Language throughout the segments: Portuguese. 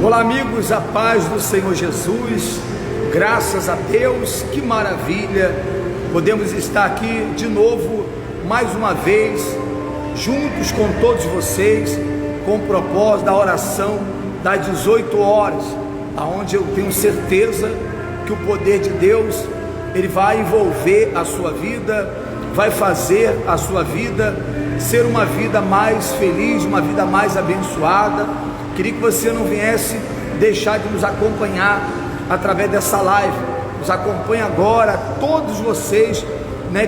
Olá amigos, a paz do Senhor Jesus, graças a Deus, que maravilha, podemos estar aqui de novo, mais uma vez, juntos com todos vocês, com o propósito da oração das 18 horas, aonde eu tenho certeza que o poder de Deus, Ele vai envolver a sua vida, vai fazer a sua vida ser uma vida mais feliz, uma vida mais abençoada. Queria que você não viesse deixar de nos acompanhar através dessa live. Nos acompanhe agora, todos vocês,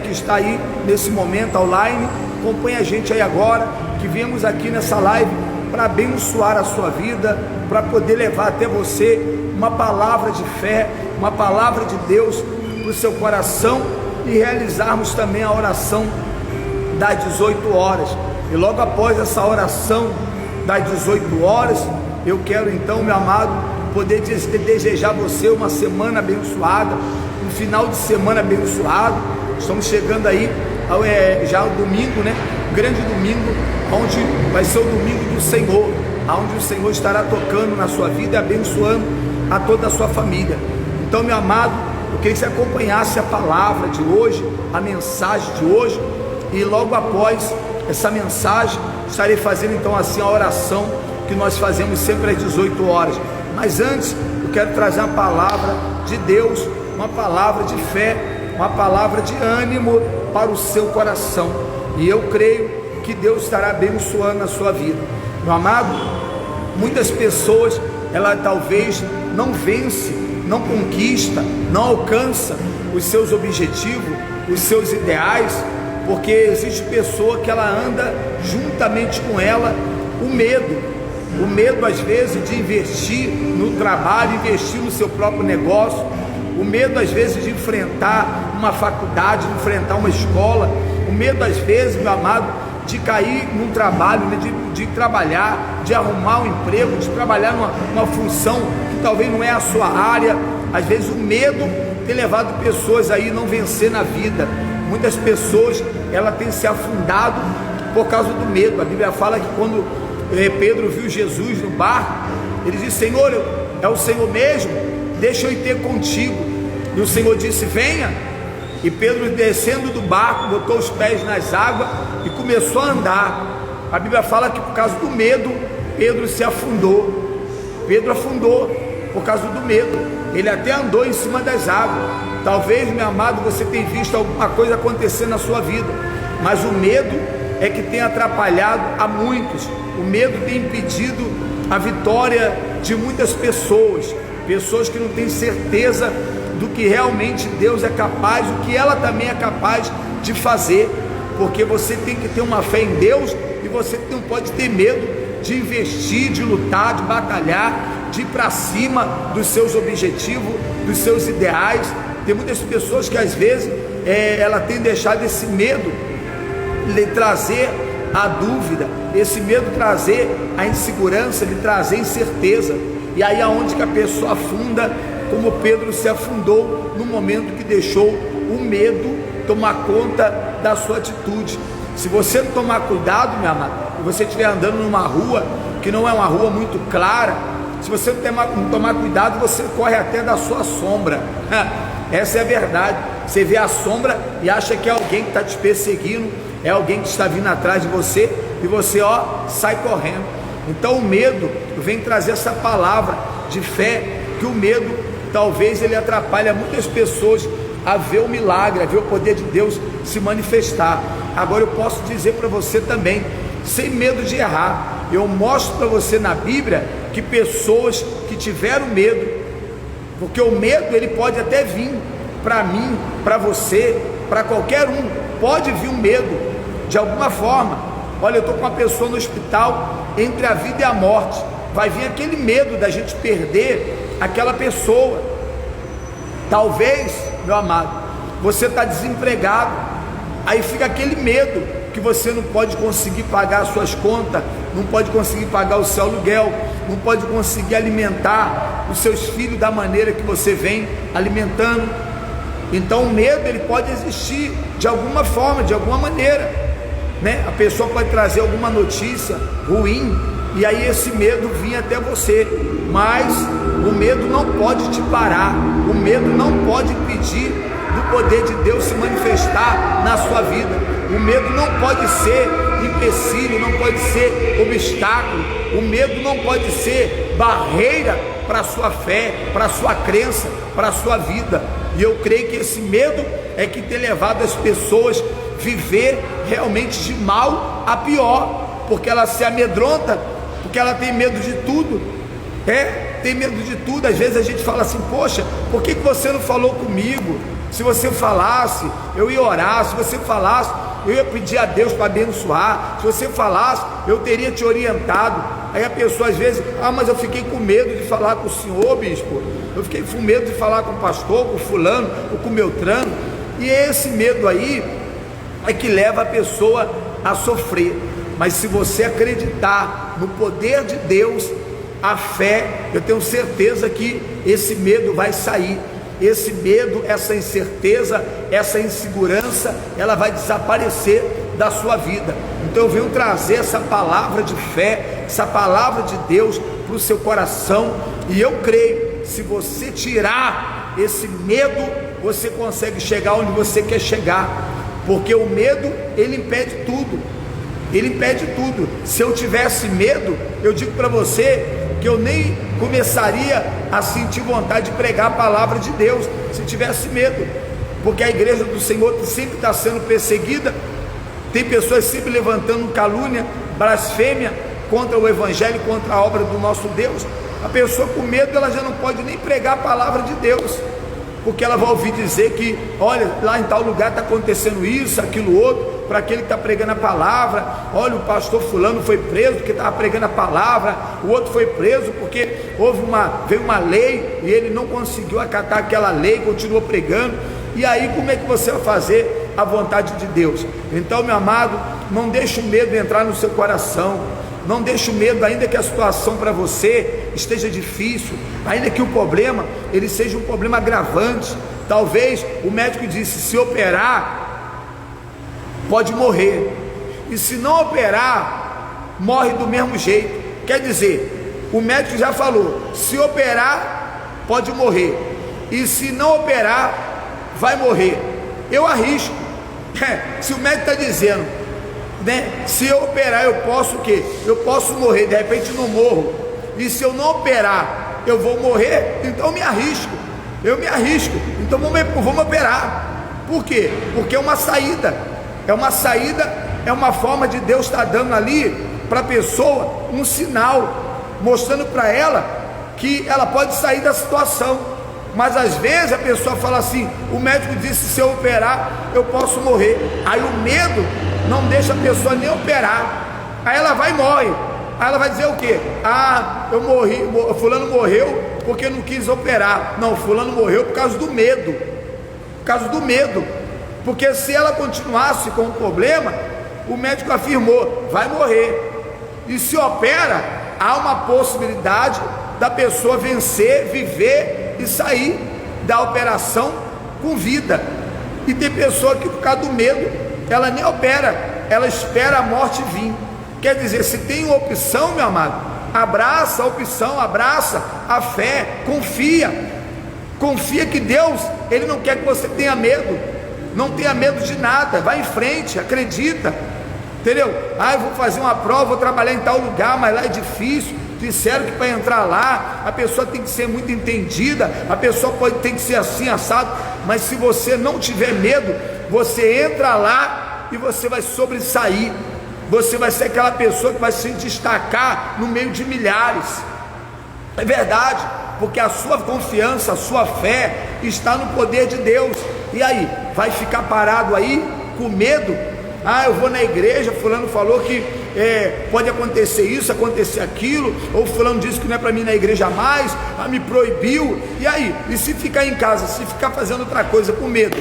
que está aí nesse momento online, acompanhe a gente aí agora, que viemos aqui nessa live para abençoar a sua vida, para poder levar até você uma palavra de fé, uma palavra de Deus para o seu coração e realizarmos também a oração das 18 horas. E logo após essa oração das 18 horas, eu quero então, meu amado, poder desejar a você uma semana abençoada, um final de semana abençoado. Estamos chegando aí já o domingo, grande domingo, onde vai ser o domingo do Senhor, onde o Senhor estará tocando na sua vida e abençoando a toda a sua família. Então, meu amado, eu queria que você acompanhasse a palavra de hoje, a mensagem de hoje, e logo após essa mensagem estarei fazendo então assim a oração que nós fazemos sempre às 18 horas. Mas antes eu quero trazer uma palavra de Deus, uma palavra de fé, uma palavra de ânimo para o seu coração, e eu creio que Deus estará abençoando a sua vida. Meu amado, muitas pessoas ela talvez não vence, não conquista, não alcança os seus objetivos, os seus ideais, porque existe pessoa que ela anda juntamente com ela o medo às vezes de investir no trabalho, investir no seu próprio negócio, o medo às vezes de enfrentar uma faculdade, de enfrentar uma escola, o medo às vezes, meu amado, de cair num trabalho, de trabalhar, de arrumar um emprego, de trabalhar numa função que talvez não é a sua área. Às vezes o medo tem levado pessoas aí a não vencer na vida. Muitas pessoas, ela tem se afundado por causa do medo. A Bíblia fala que quando Pedro viu Jesus no barco, ele disse: Senhor, é o Senhor mesmo? Deixa eu ir ter contigo. E o Senhor disse: venha. E Pedro, descendo do barco, botou os pés nas águas e começou a andar. A Bíblia fala que por causa do medo, Pedro se afundou. Pedro afundou por causa do medo. Ele até andou em cima das águas. Talvez, meu amado, você tenha visto alguma coisa acontecer na sua vida, mas o medo é que tem atrapalhado a muitos. O medo tem impedido a vitória de muitas pessoas, pessoas que não têm certeza do que realmente Deus é capaz, o que ela também é capaz de fazer, porque você tem que ter uma fé em Deus e você não pode ter medo de investir, de lutar, de batalhar, de ir para cima dos seus objetivos, dos seus ideais. Tem muitas pessoas que às vezes ela tem deixado esse medo lhe trazer a dúvida, esse medo trazer a insegurança, lhe trazer incerteza, e aí aonde que a pessoa afunda, como Pedro se afundou no momento que deixou o medo tomar conta da sua atitude. Se você não tomar cuidado, meu amado, e você estiver andando numa rua que não é uma rua muito clara, se você não tomar cuidado, você corre até da sua sombra. Essa é a verdade. Você vê a sombra e acha que é alguém que está te perseguindo, é alguém que está vindo atrás de você, e você sai correndo. Então o medo vem trazer essa palavra de fé, que o medo talvez ele atrapalhe muitas pessoas a ver o milagre, a ver o poder de Deus se manifestar. Agora eu posso dizer para você também, sem medo de errar, eu mostro para você na Bíblia que pessoas que tiveram medo, porque o medo ele pode até vir para mim, para você, para qualquer um, pode vir um medo de alguma forma. Olha, eu estou com uma pessoa no hospital, entre a vida e a morte, vai vir aquele medo da gente perder aquela pessoa. Talvez, meu amado, você está desempregado, aí fica aquele medo que você não pode conseguir pagar as suas contas, não pode conseguir pagar o seu aluguel, não pode conseguir alimentar os seus filhos da maneira que você vem alimentando. Então o medo ele pode existir de alguma forma, de alguma maneira, A pessoa pode trazer alguma notícia ruim, e aí esse medo vinha até você, mas o medo não pode te parar, o medo não pode impedir do poder de Deus se manifestar na sua vida. O medo não pode ser empecilho, não pode ser obstáculo, o medo não pode ser barreira para a sua fé, para a sua crença, para a sua vida. E eu creio que esse medo é que tem levado as pessoas a viver realmente de mal a pior, porque ela se amedronta, porque ela tem medo de tudo, tem medo de tudo. Às vezes a gente fala assim: poxa, por que você não falou comigo? Se você falasse, eu ia orar. Se você falasse, eu ia pedir a Deus para abençoar. Se você falasse, eu teria te orientado. Aí a pessoa às vezes: mas eu fiquei com medo de falar com o senhor, bispo, eu fiquei com medo de falar com o pastor, com o fulano, ou com o Beltrano. E esse medo aí é que leva a pessoa a sofrer. Mas se você acreditar no poder de Deus, a fé, eu tenho certeza que esse medo vai sair. Esse medo, essa incerteza, essa insegurança, ela vai desaparecer da sua vida. Então eu venho trazer essa palavra de fé, essa palavra de Deus para o seu coração, e eu creio, se você tirar esse medo, você consegue chegar onde você quer chegar, porque o medo, ele impede tudo, ele impede tudo. Se eu tivesse medo, eu digo para você que eu nem começaria a sentir vontade de pregar a palavra de Deus, se tivesse medo, porque a igreja do Senhor sempre está sendo perseguida, tem pessoas sempre levantando calúnia, blasfêmia contra o evangelho, contra a obra do nosso Deus. A pessoa com medo, ela já não pode nem pregar a palavra de Deus, porque ela vai ouvir dizer que, olha, lá em tal lugar está acontecendo isso, aquilo, outro. Para aquele que está pregando a palavra: olha, o pastor fulano foi preso porque estava pregando a palavra, o outro foi preso porque veio uma lei e ele não conseguiu acatar aquela lei, continuou pregando. E aí como é que você vai fazer a vontade de Deus? Então, meu amado, não deixe o medo entrar no seu coração, não deixe o medo, ainda que a situação para você esteja difícil, ainda que o problema ele seja um problema agravante. Talvez o médico disse: se operar, pode morrer, e se não operar, morre do mesmo jeito. Quer dizer, o médico já falou: se operar, pode morrer, e se não operar, vai morrer. Eu arrisco, se o médico está dizendo, né, se eu operar, eu posso o quê? Eu posso morrer, de repente não morro, e se eu não operar, eu vou morrer, então eu me arrisco, então vamos operar. Por quê? Porque é uma saída, é uma forma de Deus estar dando ali para a pessoa um sinal, mostrando para ela que ela pode sair da situação. Mas às vezes a pessoa fala assim: o médico disse, se eu operar, eu posso morrer. Aí o medo não deixa a pessoa nem operar, aí ela vai e morre. Aí ela vai dizer o quê? Eu morri, fulano morreu porque não quis operar. Não, fulano morreu por causa do medo, porque se ela continuasse com o problema, o médico afirmou: vai morrer. E se opera, há uma possibilidade da pessoa vencer, viver e sair da operação com vida. E tem pessoa que, por causa do medo, ela nem opera, ela espera a morte vir. Quer dizer, se tem uma opção, meu amado, abraça a opção, abraça a fé, confia que Deus, Ele não quer que você tenha medo. Não tenha medo de nada, vai em frente, acredita, entendeu? Eu vou fazer uma prova, vou trabalhar em tal lugar, mas lá é difícil. Disseram que para entrar lá, a pessoa tem que ser muito entendida, a pessoa tem que ser assim, assado. Mas se você não tiver medo, você entra lá e você vai sobressair, você vai ser aquela pessoa que vai se destacar no meio de milhares. É verdade, porque a sua confiança, a sua fé está no poder de Deus. E aí, vai ficar parado aí com medo? Eu vou na igreja, fulano falou que pode acontecer isso, acontecer aquilo, ou fulano disse que não é para mim na igreja mais, me proibiu. E aí, e se ficar em casa, se ficar fazendo outra coisa com medo?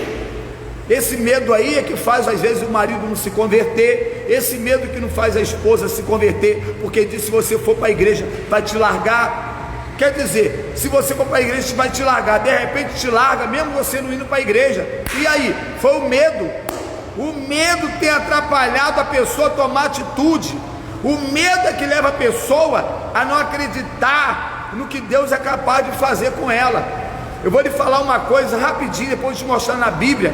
Esse medo aí é que faz às vezes o marido não se converter, esse medo que não faz a esposa se converter, porque diz: se você for para a igreja vai te largar. Quer dizer, se você for para a igreja vai te largar, de repente te larga, mesmo você não indo para a igreja. E aí, foi o medo tem atrapalhado a pessoa a tomar atitude, O medo é que leva a pessoa a não acreditar no que Deus é capaz de fazer com ela. Eu vou lhe falar uma coisa rapidinho, depois de te mostrar na Bíblia,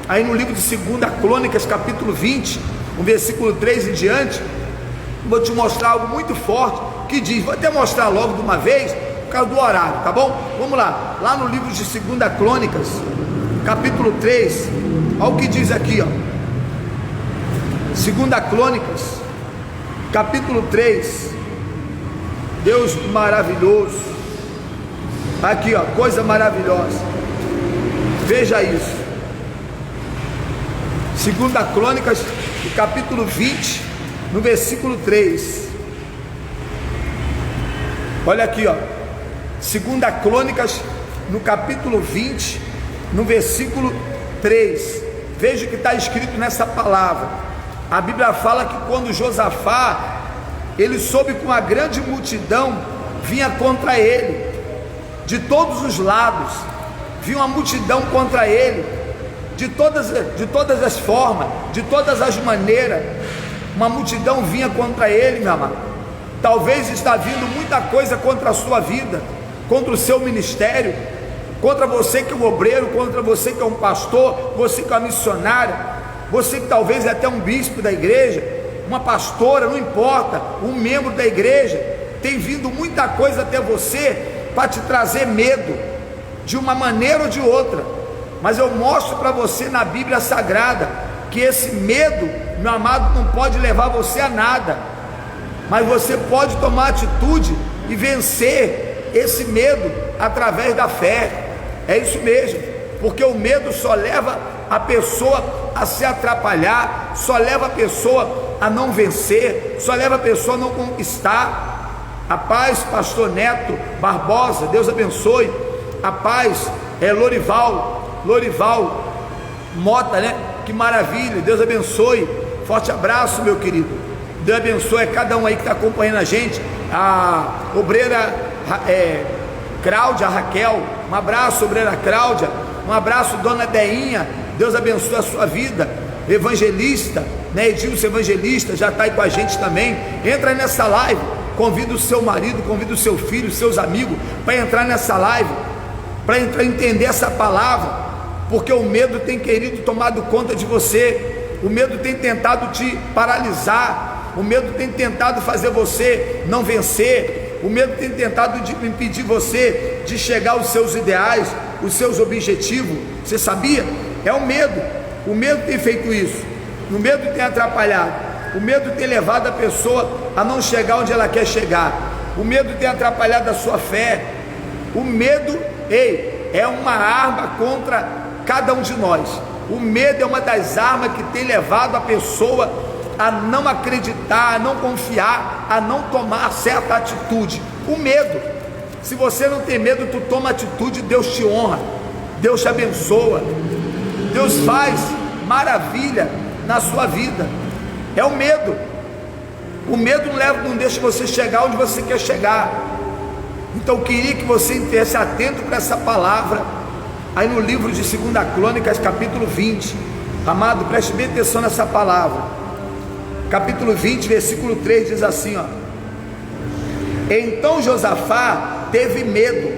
aí no livro de 2 Crônicas, capítulo 20, o versículo 3 em diante. Vou te mostrar algo muito forte que diz, vou até mostrar logo de uma vez, por causa do horário, tá bom? Vamos lá, lá no livro de 2 Crônicas, capítulo 3, olha o que diz aqui, ó. 2 Crônicas, capítulo 3, Deus maravilhoso, aqui ó, coisa maravilhosa, veja isso. 2 Crônicas, capítulo 20, no versículo 3, olha aqui ó, 2 Crônicas, no capítulo 20, no versículo 3, veja o que está escrito nessa palavra. A Bíblia fala que quando Josafá, ele soube que uma grande multidão vinha contra ele, de todos os lados, vinha uma multidão contra ele, de todas as formas, de todas as maneiras, uma multidão vinha contra ele, meu amado. Talvez está vindo muita coisa contra a sua vida, contra o seu ministério, contra você que é um obreiro, contra você que é um pastor, você que é uma missionária, você que talvez é até um bispo da igreja, uma pastora, não importa, um membro da igreja. Tem vindo muita coisa até você para te trazer medo, de uma maneira ou de outra. Mas eu mostro para você na Bíblia Sagrada que esse medo, meu amado, não pode levar você a nada, mas você pode tomar atitude e vencer esse medo através da fé. É isso mesmo, porque o medo só leva a pessoa a se atrapalhar, só leva a pessoa a não vencer, só leva a pessoa a não conquistar. A paz, pastor Neto Barbosa, Deus abençoe. A paz, Lorival Mota, né? Que maravilha, Deus abençoe. Forte abraço, meu querido. Deus abençoe a cada um aí que está acompanhando a gente. A obreira Cláudia, Raquel, um abraço, obreira Cláudia. Um abraço, dona Deinha, Deus abençoe a sua vida. Evangelista, né? Edilson Evangelista já está aí com a gente também. Entra nessa live, convida o seu marido, convida o seu filho, os seus amigos para entrar nessa live, para entender essa palavra, porque o medo tem querido tomado conta de você, o medo tem tentado te paralisar, o medo tem tentado fazer você não vencer, o medo tem tentado impedir você de chegar aos seus ideais, os seus objetivos. Você sabia? É o medo tem feito isso, o medo tem atrapalhado, o medo tem levado a pessoa a não chegar onde ela quer chegar, o medo tem atrapalhado a sua fé. O medo, é uma arma contra cada um de nós. O medo é uma das armas que tem levado a pessoa a não acreditar, a não confiar, a não tomar certa atitude. O medo, se você não tem medo, tu toma atitude, Deus te honra, Deus te abençoa, Deus faz maravilha na sua vida. É o medo não deixa você chegar onde você quer chegar. Então eu queria que você estivesse atento para essa palavra, aí no livro de 2 Crônicas, capítulo 20, amado, preste bem atenção nessa palavra, capítulo 20, versículo 3, diz assim, ó: então Josafá teve medo,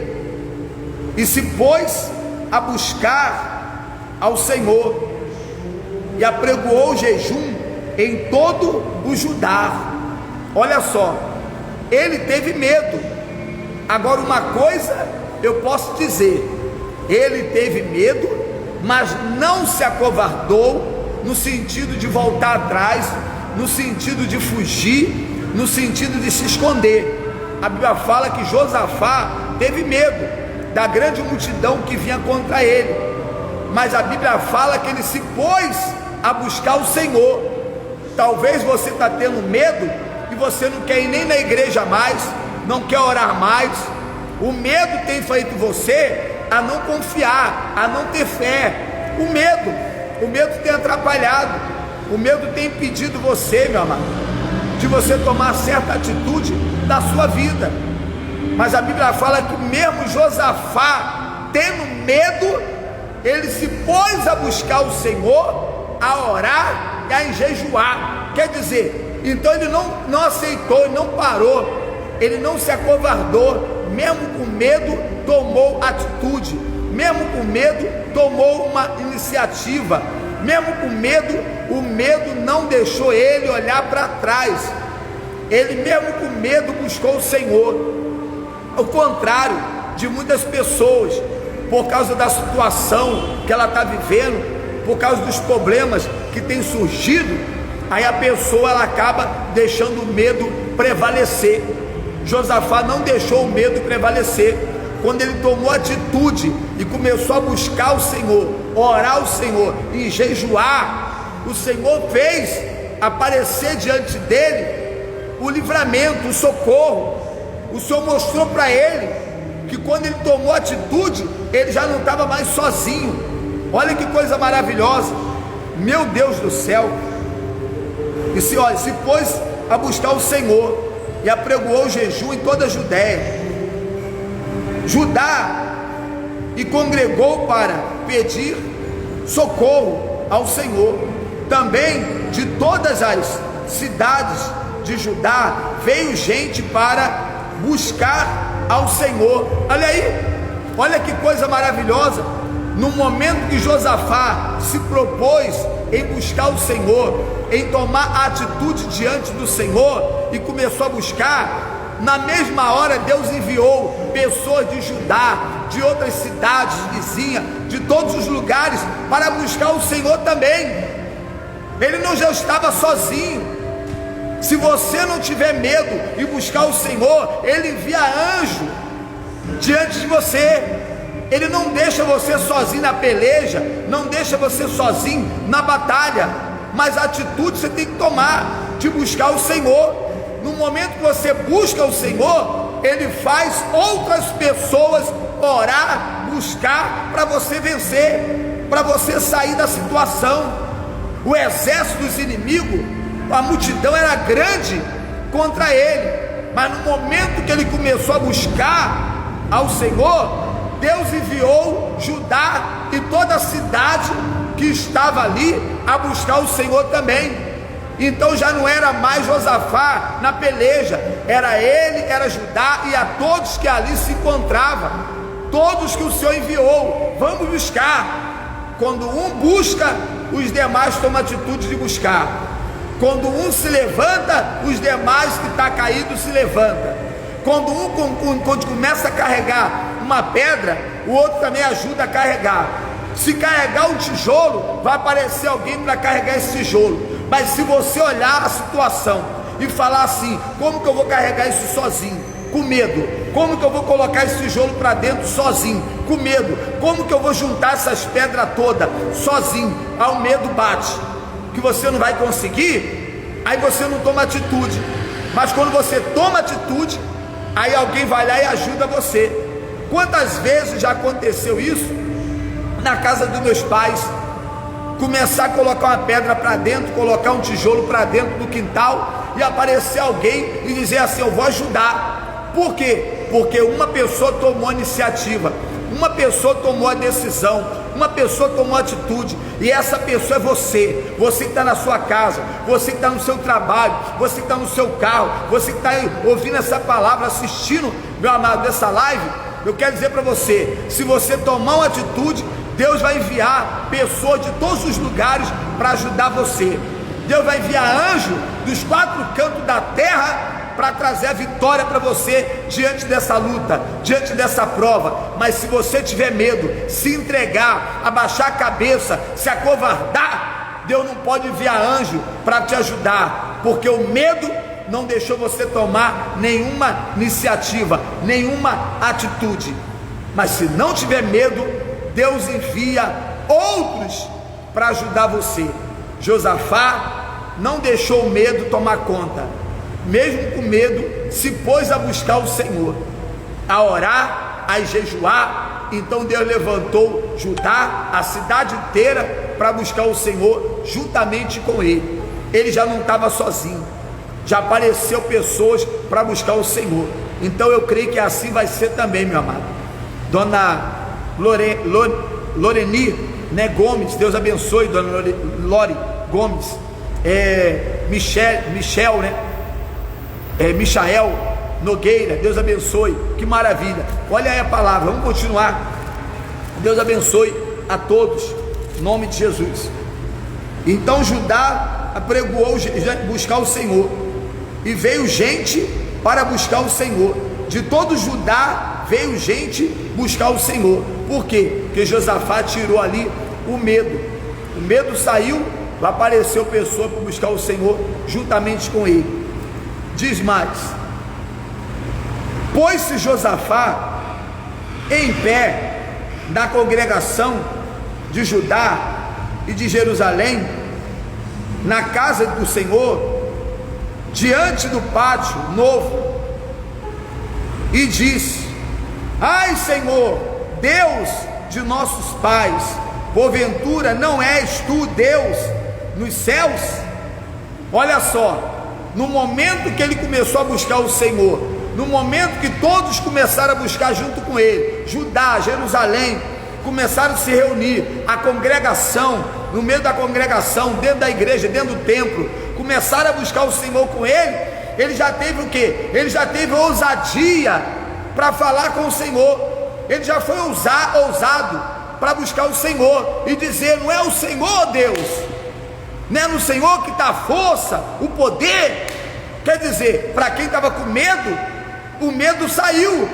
e se pôs a buscar ao Senhor, e apregoou jejum em todo o Judá. Olha só, ele teve medo. Agora uma coisa eu posso dizer, ele teve medo, mas não se acovardou, no sentido de voltar atrás, no sentido de fugir, no sentido de se esconder. A Bíblia fala que Josafá teve medo da grande multidão que vinha contra ele, mas a Bíblia fala que ele se pôs a buscar o Senhor. Talvez você está tendo medo e você não quer ir nem na igreja mais, não quer orar mais. O medo tem feito você a não confiar, a não ter fé. O medo tem atrapalhado, o medo tem impedido você, meu amado, de você tomar certa atitude da sua vida. Mas a Bíblia fala que mesmo Josafá tendo medo, ele se pôs a buscar o Senhor, a orar e a jejuar. Quer dizer, Então ele não aceitou, ele não parou, ele não se acovardou, mesmo com medo tomou atitude, mesmo com medo tomou uma iniciativa, mesmo com medo, o medo não deixou ele olhar para trás, ele mesmo com medo buscou o Senhor. Ao contrário de muitas pessoas, por causa da situação que ela está vivendo, por causa dos problemas que têm surgido, aí a pessoa ela acaba deixando o medo prevalecer. Josafá não deixou o medo prevalecer. Quando ele tomou atitude e começou a buscar o Senhor, orar ao Senhor e jejuar, o Senhor fez aparecer diante dele o livramento, o socorro. O Senhor mostrou para ele que quando ele tomou atitude, ele já não estava mais sozinho. Olha que coisa maravilhosa, meu Deus do céu. E se pôs a buscar o Senhor e apregoou o jejum em toda a Judá, e congregou para pedir socorro ao Senhor. Também de todas as cidades de Judá veio gente para buscar ao Senhor. Olha aí, olha que coisa maravilhosa. No momento que Josafá se propôs em buscar o Senhor, em tomar atitude diante do Senhor e começou a buscar, na mesma hora Deus enviou pessoas de Judá, de outras cidades vizinhas, de todos os lugares, para buscar o Senhor também. Ele não já estava sozinho. Se você não tiver medo e buscar o Senhor, Ele envia anjo diante de você. Ele não deixa você sozinho na peleja, não deixa você sozinho na batalha, mas a atitude você tem que tomar de buscar o Senhor. No momento que você busca o Senhor, Ele faz outras pessoas orar, buscar, para você vencer, para você sair da situação. O exército dos inimigos, a multidão era grande contra ele, mas no momento que ele começou a buscar ao Senhor, Deus enviou Judá e toda a cidade que estava ali a buscar o Senhor também. Então já não era mais Josafá na peleja, era ele, era Judá e a todos que ali se encontravam, todos que o Senhor enviou. Vamos buscar. Quando um busca, os demais tomam atitude de buscar. Quando um se levanta, os demais que está caído se levanta. Quando quando começa a carregar uma pedra, o outro também ajuda a carregar. Se carregar um tijolo, vai aparecer alguém para carregar esse tijolo. Mas se você olhar a situação e falar assim: como que eu vou carregar isso sozinho? Com medo. Como que eu vou colocar esse tijolo para dentro sozinho? Com medo. Como que eu vou juntar essas pedras todas sozinho? Aí o medo bate, que você não vai conseguir, aí você não toma atitude. Mas quando você toma atitude, aí alguém vai lá e ajuda você. Quantas vezes já aconteceu isso na casa dos meus pais? Começar a colocar uma pedra para dentro, colocar um tijolo para dentro do quintal e aparecer alguém e dizer assim: eu vou ajudar. Por quê? Porque uma pessoa tomou a iniciativa, uma pessoa tomou a decisão, uma pessoa tomou a atitude, e essa pessoa é você. Você que está na sua casa, você que está no seu trabalho, você que está no seu carro, você que está aí ouvindo essa palavra, assistindo, meu amado, essa live. Eu quero dizer para você: se você tomar uma atitude, Deus vai enviar pessoas de todos os lugares para ajudar você. Deus vai enviar anjo dos 4 cantos da terra para trazer a vitória para você diante dessa luta, diante dessa prova. Mas se você tiver medo, se entregar, abaixar a cabeça, se acovardar, Deus não pode enviar anjo para te ajudar, porque o medo não deixou você tomar nenhuma iniciativa, nenhuma atitude. Mas se não tiver medo, Deus envia outros para ajudar você. Josafá não deixou o medo tomar conta. Mesmo com medo, se pôs a buscar o Senhor, a orar, a jejuar. Então Deus levantou Judá, a cidade inteira, para buscar o Senhor juntamente com ele. Ele já não estava sozinho, já apareceu pessoas para buscar o Senhor. Então eu creio que assim vai ser também, meu amado. Dona Loreni, né, Gomes, Deus abençoe, Dona Lore Gomes. Michel, né? Michael Nogueira, Deus abençoe, que maravilha. Olha aí a palavra, vamos continuar. Deus abençoe a todos, em nome de Jesus. Então Judá apregoou buscar o Senhor, e veio gente para buscar o Senhor. De todo Judá veio gente buscar o Senhor. Por quê? Porque Josafá tirou ali o medo saiu, apareceu pessoa para buscar o Senhor juntamente com ele. Diz mais: pôs-se Josafá em pé na congregação de Judá e de Jerusalém, na casa do Senhor, diante do pátio novo, e disse: ai Senhor, Deus de nossos pais, porventura não és tu Deus nos céus? Olha só, no momento que ele começou a buscar o Senhor, no momento que todos começaram a buscar junto com ele, Judá, Jerusalém, começaram a se reunir, a congregação, no meio da congregação, dentro da igreja, dentro do templo, começaram a buscar o Senhor com ele. Ele já teve o quê? Ele já teve ousadia para falar com o Senhor. Ele já foi ousado para buscar o Senhor e dizer: não é o Senhor Deus, não é no Senhor que está a força, o poder. Quer dizer, para quem estava com medo, o medo saiu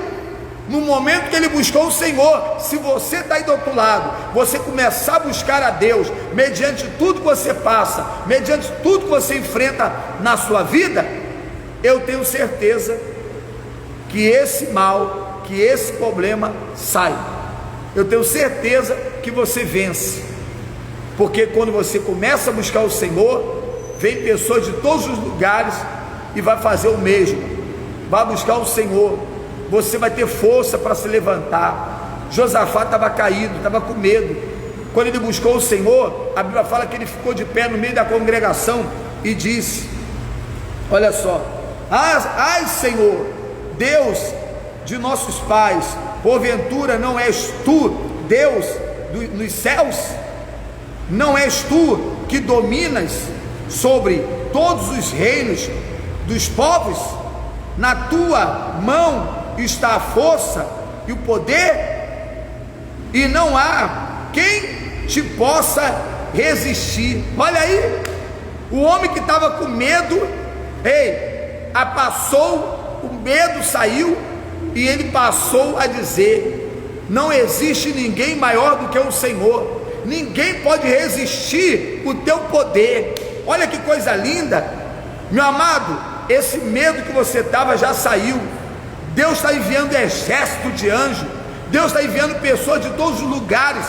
no momento que ele buscou o Senhor. Se você está aí do outro lado, você começar a buscar a Deus, mediante tudo que você passa, mediante tudo que você enfrenta na sua vida, eu tenho certeza que esse mal, que esse problema sai. Eu tenho certeza que você vence, porque quando você começa a buscar o Senhor, vem pessoas de todos os lugares e vai fazer o mesmo. Vai buscar o Senhor, você vai ter força para se levantar. Josafá estava caído, estava com medo. Quando ele buscou o Senhor, a Bíblia fala que ele ficou de pé no meio da congregação e disse: olha só, ai Senhor, Deus de nossos pais, porventura não és tu Deus nos céus? Não és tu que dominas sobre todos os reinos dos povos? Na tua mão está a força e o poder, e não há quem te possa resistir. Olha aí, o homem que estava com medo, passou, o medo saiu, e ele passou a dizer: não existe ninguém maior do que o Senhor, ninguém pode resistir o teu poder. Olha que coisa linda, meu amado. Esse medo que você estava já saiu. Deus está enviando exército de anjos, Deus está enviando pessoas de todos os lugares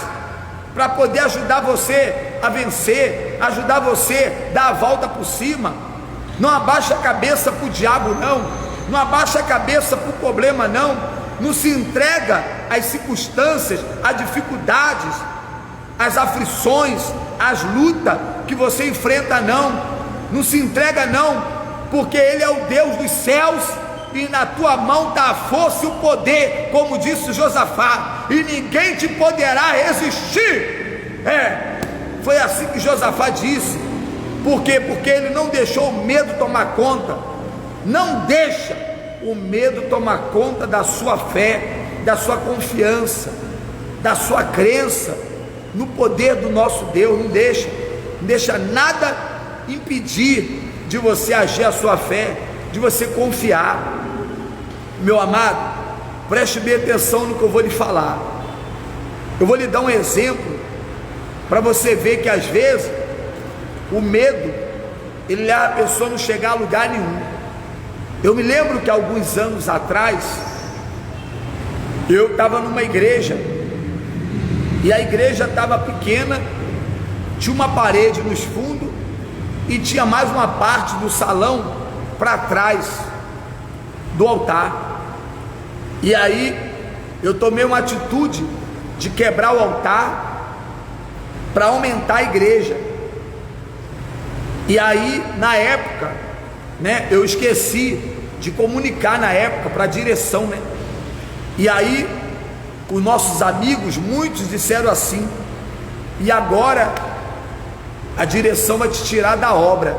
para poder ajudar você a vencer, ajudar você a dar a volta por cima. Não abaixa a cabeça para o diabo, não abaixa a cabeça para o problema, não se entrega às circunstâncias, às dificuldades, às aflições, às lutas que você enfrenta, não se entrega, porque Ele é o Deus dos céus, e na tua mão está a força e o poder, como disse Josafá, e ninguém te poderá resistir. Foi assim que Josafá disse. Por quê? Porque ele não deixou o medo tomar conta. Não deixa o medo tomar conta da sua fé, da sua confiança, da sua crença no poder do nosso Deus. Não deixa nada impedir de você agir a sua fé, de você confiar. Meu amado, preste bem atenção no que eu vou lhe falar. Eu vou lhe dar um exemplo para você ver que às vezes o medo, ele leva a pessoa a não chegar a lugar nenhum. Eu me lembro que alguns anos atrás eu estava numa igreja, e a igreja estava pequena, tinha uma parede nos fundos e tinha mais uma parte do salão para trás do altar. E aí eu tomei uma atitude de quebrar o altar para aumentar a igreja. E aí na época, eu esqueci de comunicar na época para a direção, E aí os nossos amigos, muitos disseram assim: e agora a direção vai te tirar da obra.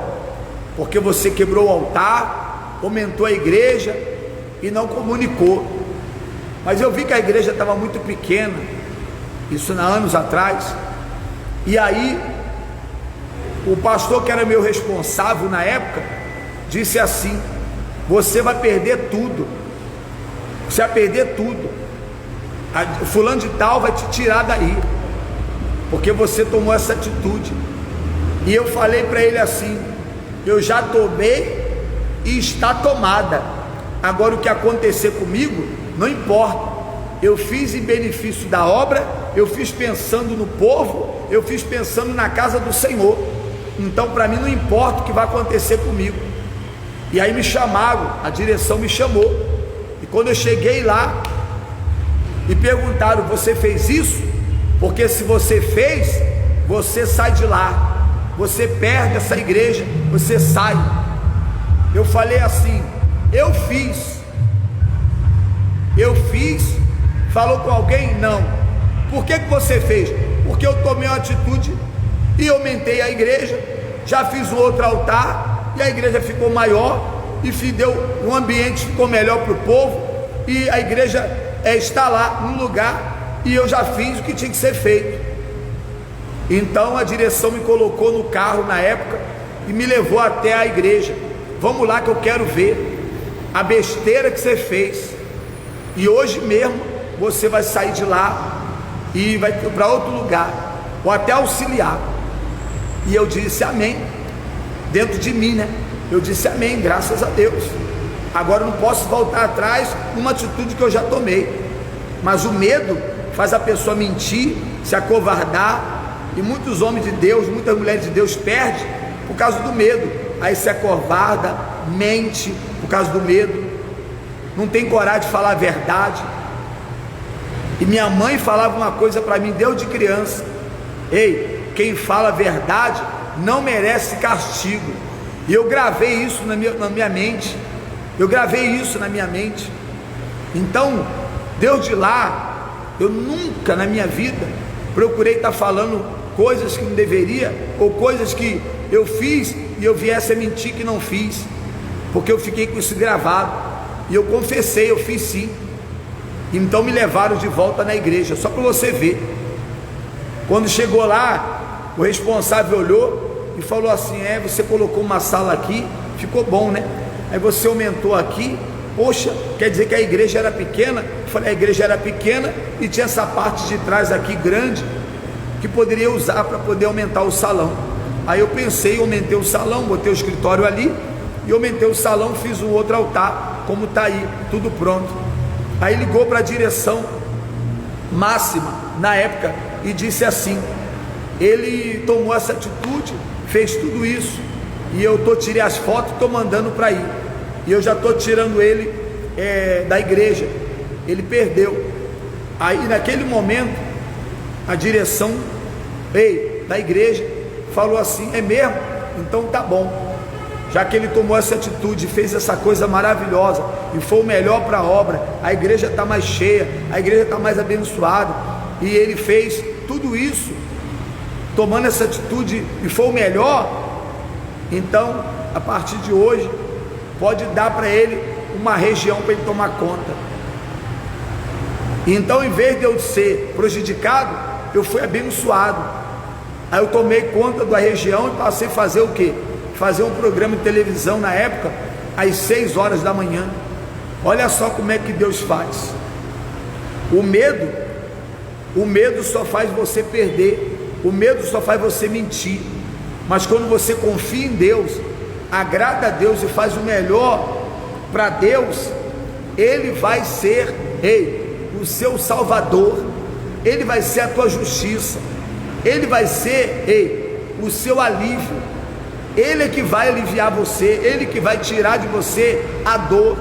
porque você quebrou o altar, aumentou a igreja e não comunicou. Mas eu vi que a igreja estava muito pequena, isso há anos atrás, e aí o pastor que era meu responsável na época disse assim: você vai perder tudo, você vai perder tudo, o fulano de tal vai te tirar daí, porque você tomou essa atitude. E eu falei para ele assim: eu já tomei e está tomada, agora o que acontecer comigo não importa, eu fiz em benefício da obra, eu fiz pensando no povo, eu fiz pensando na casa do Senhor, então para mim não importa o que vai acontecer comigo. E aí me chamaram, a direção me chamou, e quando eu cheguei lá e perguntaram: você fez isso? Porque se você fez, você sai de lá, você perde essa igreja, você sai. Eu falei assim: eu fiz. Falou com alguém? Não. Por que você fez? Porque eu tomei uma atitude e aumentei a igreja, já fiz um outro altar e a igreja ficou maior e o ambiente ficou melhor para o povo, e a igreja está lá no lugar, e eu já fiz o que tinha que ser feito. Então a direção me colocou no carro na época e me levou até a igreja. Vamos lá que eu quero ver a besteira que você fez, e hoje mesmo você vai sair de lá e vai para outro lugar, ou até auxiliar. E eu disse amém, dentro de mim, né? Eu disse amém, graças a Deus. Agora eu não posso voltar atrás numa atitude que eu já tomei. Mas o medo faz a pessoa mentir, se acovardar, e muitos homens de Deus, muitas mulheres de Deus perdem por causa do medo. Aí se acovarda, mente por causa do medo, não tem coragem de falar a verdade. E minha mãe falava uma coisa para mim desde criança: ei, quem fala a verdade não merece castigo. E eu gravei isso na minha mente, Então, desde lá, eu nunca na minha vida procurei estar falando coisas que não deveria, ou coisas que eu fiz e eu viesse a mentir que não fiz, porque eu fiquei com isso gravado, e eu confessei, eu fiz sim. Então me levaram de volta na igreja, só para você ver. Quando chegou lá, o responsável olhou e falou assim: você colocou uma sala aqui, ficou bom, né? Aí você aumentou aqui, poxa, quer dizer que a igreja era pequena? Eu falei: a igreja era pequena e tinha essa parte de trás aqui grande, que poderia usar para poder aumentar o salão. Aí eu pensei, aumentei o salão, botei o escritório ali, e aumentei o salão, fiz um outro altar, como está aí, tudo pronto. Aí ligou para a direção máxima na época e disse assim: ele tomou essa atitude, fez tudo isso, e eu tirei as fotos e estou mandando para ir, e eu já estou tirando ele da igreja, ele perdeu. Aí naquele momento a direção da igreja falou assim: é mesmo? Então tá bom. Já que ele tomou essa atitude, fez essa coisa maravilhosa e foi o melhor para a obra, a igreja está mais cheia, a igreja está mais abençoada, e ele fez tudo isso tomando essa atitude e foi o melhor, então a partir de hoje pode dar para ele uma região para ele tomar conta. Então, em vez de eu ser prejudicado, eu fui abençoado. Aí eu tomei conta da região e passei a fazer o quê? Fazer um programa de televisão na época, às 6 horas da manhã. Olha só como é que Deus faz. O medo só faz você perder, o medo só faz você mentir. Mas quando você confia em Deus, agrada a Deus e faz o melhor para Deus, Ele vai ser o seu Salvador, Ele vai ser a tua justiça, Ele vai ser o seu alívio. Ele é que vai aliviar você, Ele que vai tirar de você a dor,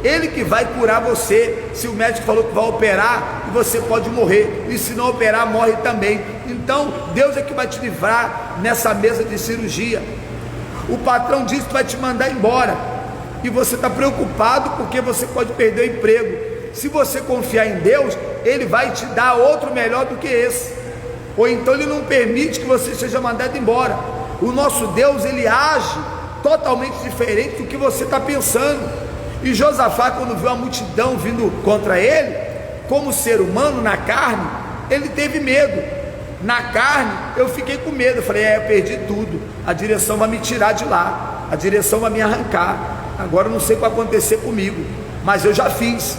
Ele que vai curar você. Se o médico falou que vai operar, você pode morrer, e se não operar, morre também. Então Deus é que vai te livrar nessa mesa de cirurgia. O patrão disse que vai te mandar embora, e você está preocupado porque você pode perder o emprego. Se você confiar em Deus, Ele vai te dar outro melhor do que esse, ou então Ele não permite que você seja mandado embora. O nosso Deus, Ele age totalmente diferente do que você está pensando. E Josafá, quando viu a multidão vindo contra ele, como ser humano na carne, ele teve medo. Na carne eu fiquei com medo, eu falei, eu perdi tudo, a direção vai me tirar de lá, a direção vai me arrancar, agora eu não sei o que vai acontecer comigo, mas eu já fiz.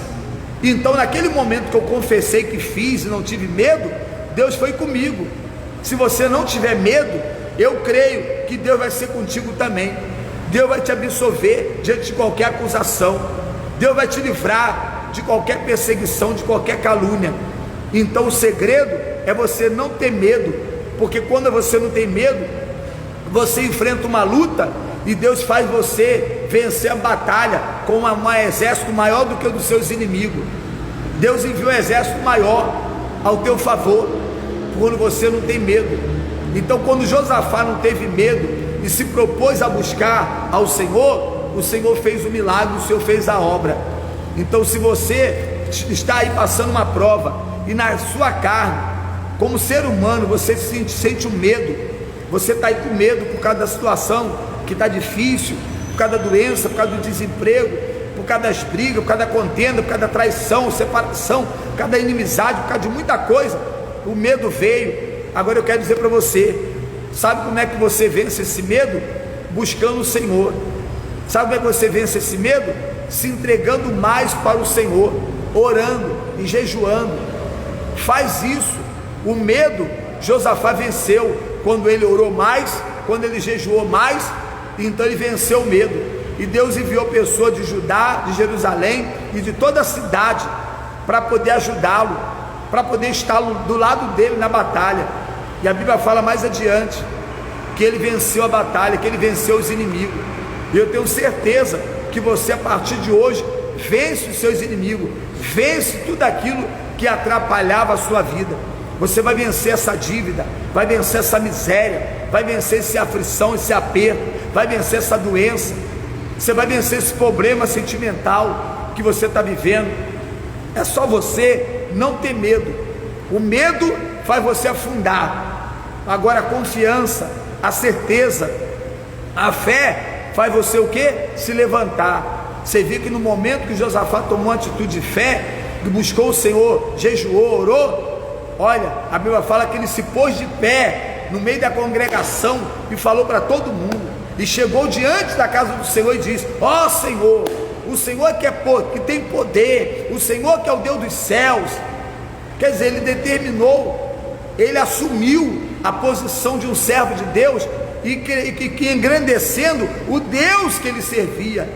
Então naquele momento que eu confessei que fiz e não tive medo, Deus foi comigo. Se você não tiver medo, eu creio que Deus vai ser contigo também. Deus vai te absolver diante de qualquer acusação, Deus vai te livrar de qualquer perseguição, de qualquer calúnia. Então o segredo é você não ter medo, porque quando você não tem medo, você enfrenta uma luta e Deus faz você vencer a batalha com um exército maior do que o dos seus inimigos. Deus enviou um exército maior ao teu favor, quando você não tem medo. Então quando Josafá não teve medo e se propôs a buscar ao Senhor, o Senhor fez o milagre, o Senhor fez a obra. Então se você está aí passando uma prova, e na sua carne, como ser humano, você sente um medo, você está aí com medo por causa da situação que está difícil, por causa da doença, por causa do desemprego, por causa das brigas, por causa da contenda, por causa da traição, separação, por causa da inimizade, por causa de muita coisa, o medo veio. Agora eu quero dizer para você, sabe como é que você vence esse medo? Buscando o Senhor. Sabe como é que você vence esse medo? Se entregando mais para o Senhor, orando e jejuando. Faz isso. O medo, Josafá venceu quando ele orou mais, quando ele jejuou mais, então ele venceu o medo. E Deus enviou pessoas de Judá, de Jerusalém e de toda a cidade para poder ajudá-lo, para poder estar do lado dele na batalha. E a Bíblia fala mais adiante que ele venceu a batalha, que ele venceu os inimigos. E eu tenho certeza que você, a partir de hoje, vence os seus inimigos, vence tudo aquilo que atrapalhava a sua vida. Você vai vencer essa dívida, vai vencer essa miséria, vai vencer essa aflição, esse aperto, vai vencer essa doença, você vai vencer esse problema sentimental que você está vivendo. É só você não ter medo. O medo faz você afundar. Agora a confiança, a certeza, a fé faz você o quê? Se levantar. Você viu que no momento que Josafá tomou uma atitude de fé, que buscou o Senhor, jejuou, orou, olha, a Bíblia fala que ele se pôs de pé no meio da congregação e falou para todo mundo, e chegou diante da casa do Senhor e disse: ó Senhor, o Senhor que tem poder, o Senhor que é o Deus dos céus. Quer dizer, ele determinou, ele assumiu a posição de um servo de Deus, e que engrandecendo o Deus que ele servia.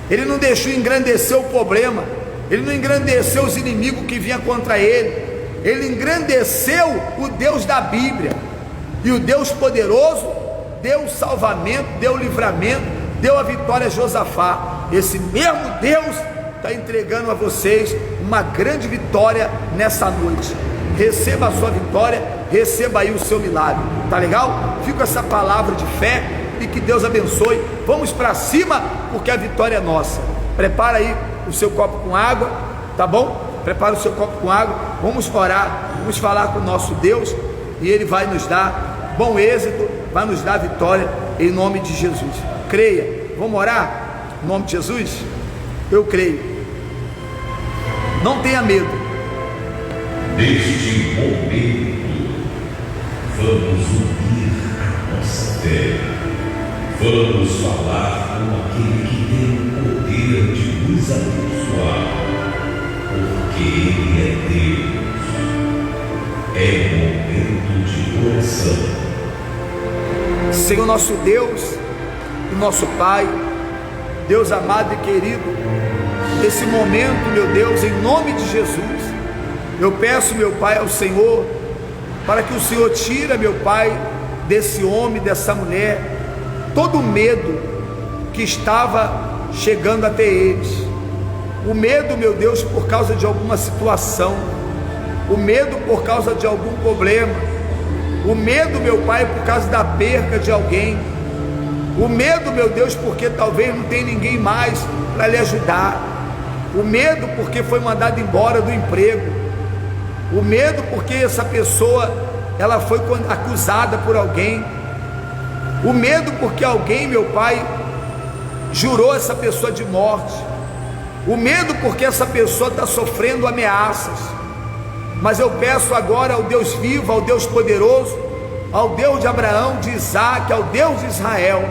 Ele não deixou engrandecer o problema, ele não engrandeceu os inimigos que vinham contra ele, ele engrandeceu o Deus da Bíblia. E o Deus poderoso deu o salvamento, deu o livramento, deu a vitória a Josafá. Esse mesmo Deus está entregando a vocês uma grande vitória nessa noite. Receba a sua vitória, receba aí o seu milagre, tá legal? Fica com essa palavra de fé e que Deus abençoe. Vamos para cima, porque a vitória é nossa. Prepara aí o seu copo com água, tá bom? Prepara o seu copo com água, vamos orar, vamos falar com o nosso Deus, e Ele vai nos dar bom êxito, vai nos dar vitória, em nome de Jesus. Creia. Vamos orar? Em nome de Jesus? Eu creio. Não tenha medo. Neste momento, vamos unir a nossa fé. Vamos falar com aquele que tem o poder de nos abençoar, porque Ele é Deus. É momento de oração. Senhor nosso Deus e nosso Pai, Deus amado e querido, nesse momento, meu Deus, em nome de Jesus, eu peço, meu Pai, ao Senhor, para que o Senhor tire, meu Pai, desse homem, dessa mulher, todo o medo que estava chegando até eles. O medo, meu Deus, por causa de alguma situação, o medo por causa de algum problema, o medo, meu Pai, por causa da perca de alguém, o medo, meu Deus, porque talvez não tem ninguém mais para lhe ajudar, o medo porque foi mandado embora do emprego, o medo porque essa pessoa ela foi acusada por alguém, O medo porque alguém, meu Pai, jurou essa pessoa de morte. O medo porque essa pessoa está sofrendo ameaças. Mas eu peço agora ao Deus vivo, ao Deus poderoso, ao Deus de Abraão, de Isaac, ao Deus de Israel,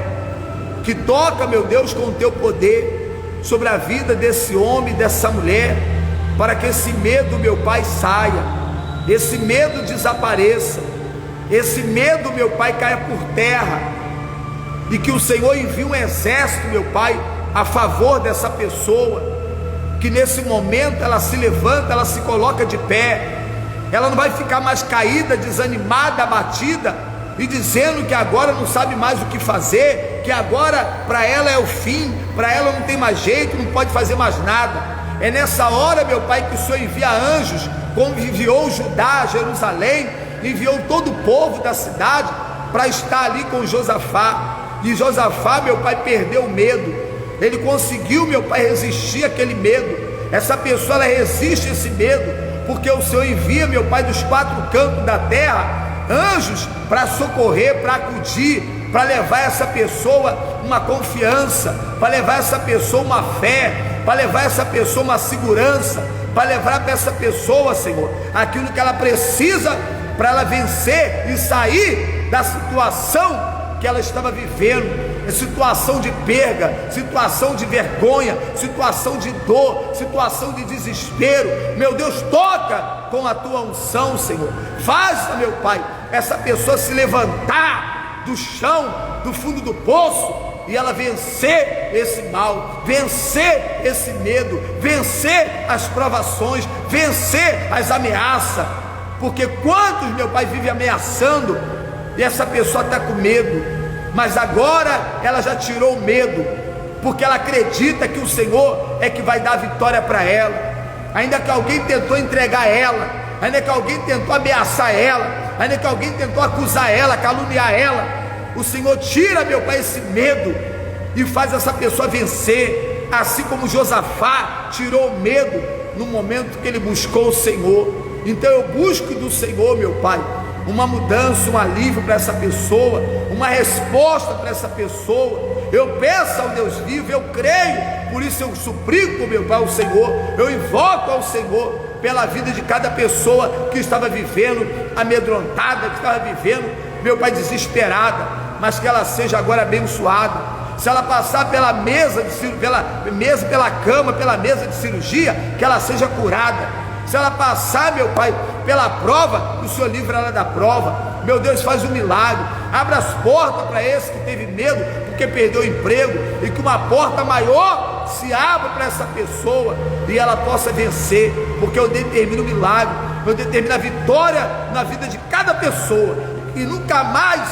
que toca, meu Deus, com o teu poder sobre a vida desse homem, dessa mulher, para que esse medo, meu Pai, saia, esse medo desapareça, esse medo, meu Pai, caia por terra, e que o Senhor envie um exército, meu Pai, a favor dessa pessoa, que nesse momento ela se levanta, ela se coloca de pé, ela não vai ficar mais caída, desanimada, abatida, e dizendo que agora não sabe mais o que fazer, que agora para ela é o fim, para ela não tem mais jeito, não pode fazer mais nada. É nessa hora, meu Pai, que o Senhor envia anjos, como enviou Judá, Jerusalém, enviou todo o povo da cidade para estar ali com Josafá. E Josafá, meu Pai, perdeu o medo, ele conseguiu, meu Pai, resistir àquele medo. Essa pessoa, ela resiste a esse medo, porque o Senhor envia, meu Pai, dos quatro cantos da terra, anjos para socorrer, para acudir, para levar essa pessoa uma confiança, para levar essa pessoa uma fé, para levar essa pessoa uma segurança, para levar para essa pessoa, Senhor, aquilo que ela precisa para ela vencer e sair da situação que ela estava vivendo, situação de perda, situação de vergonha, situação de dor, situação de desespero. Meu Deus, toca com a tua unção, Senhor. Faça, meu Pai, essa pessoa se levantar do chão, do fundo do poço, e ela vencer esse mal, vencer esse medo, vencer as provações, vencer as ameaças. Porque quantos, meu Pai, vivem ameaçando, e essa pessoa está com medo, mas agora ela já tirou o medo, porque ela acredita que o Senhor é que vai dar vitória para ela. Ainda que alguém tentou entregar ela, ainda que alguém tentou ameaçar ela, ainda que alguém tentou acusar ela, caluniar ela, o Senhor tira, meu Pai, esse medo e faz essa pessoa vencer, assim como Josafá tirou o medo no momento que ele buscou o Senhor. Então eu busco do Senhor, meu Pai, uma mudança, um alívio para essa pessoa, uma resposta para essa pessoa. Eu peço ao Deus vivo, eu creio, por isso eu suplico, meu Pai, ao Senhor, eu invoco ao Senhor pela vida de cada pessoa que estava vivendo amedrontada, que estava vivendo, meu Pai, desesperada, mas que ela seja agora abençoada. Se ela passar pela mesa pela cama, pela mesa de cirurgia, que ela seja curada. Se ela passar, meu Pai, pela prova, o Senhor livra ela da prova. Meu Deus, faz um milagre, abra as portas para esse que teve medo porque perdeu o emprego, e que uma porta maior se abra para essa pessoa e ela possa vencer, porque eu determino o milagre, eu determino a vitória na vida de cada pessoa, e nunca mais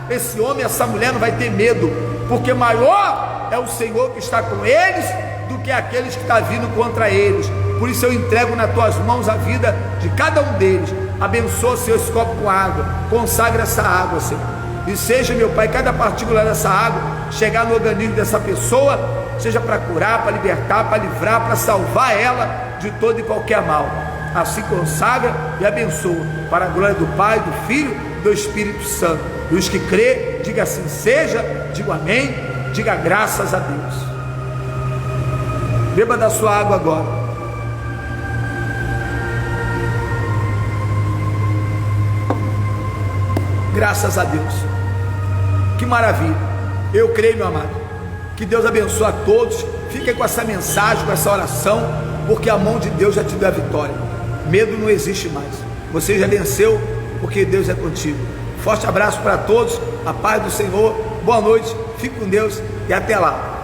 esse homem, essa mulher não vai ter medo, porque maior é o Senhor que está com eles do que aqueles que estão vindo contra eles. Por isso eu entrego nas tuas mãos a vida de cada um deles. Abençoa, Senhor, esse copo com água, consagra essa água, Senhor, e seja, meu Pai, cada partícula dessa água chegar no organismo dessa pessoa, seja para curar, para libertar, para livrar, para salvar ela de todo e qualquer mal. Assim consagra e abençoa, para a glória do Pai, do Filho e do Espírito Santo. E os que crê, diga assim seja, diga amém, diga graças a Deus. Beba da sua água agora. Graças a Deus, que maravilha. Eu creio, meu amado, que Deus abençoe a todos. Fiquem com essa mensagem, com essa oração, porque a mão de Deus já te deu a vitória. Medo não existe mais, você já venceu, porque Deus é contigo. Forte abraço para todos, a paz do Senhor, boa noite, fique com Deus e até lá.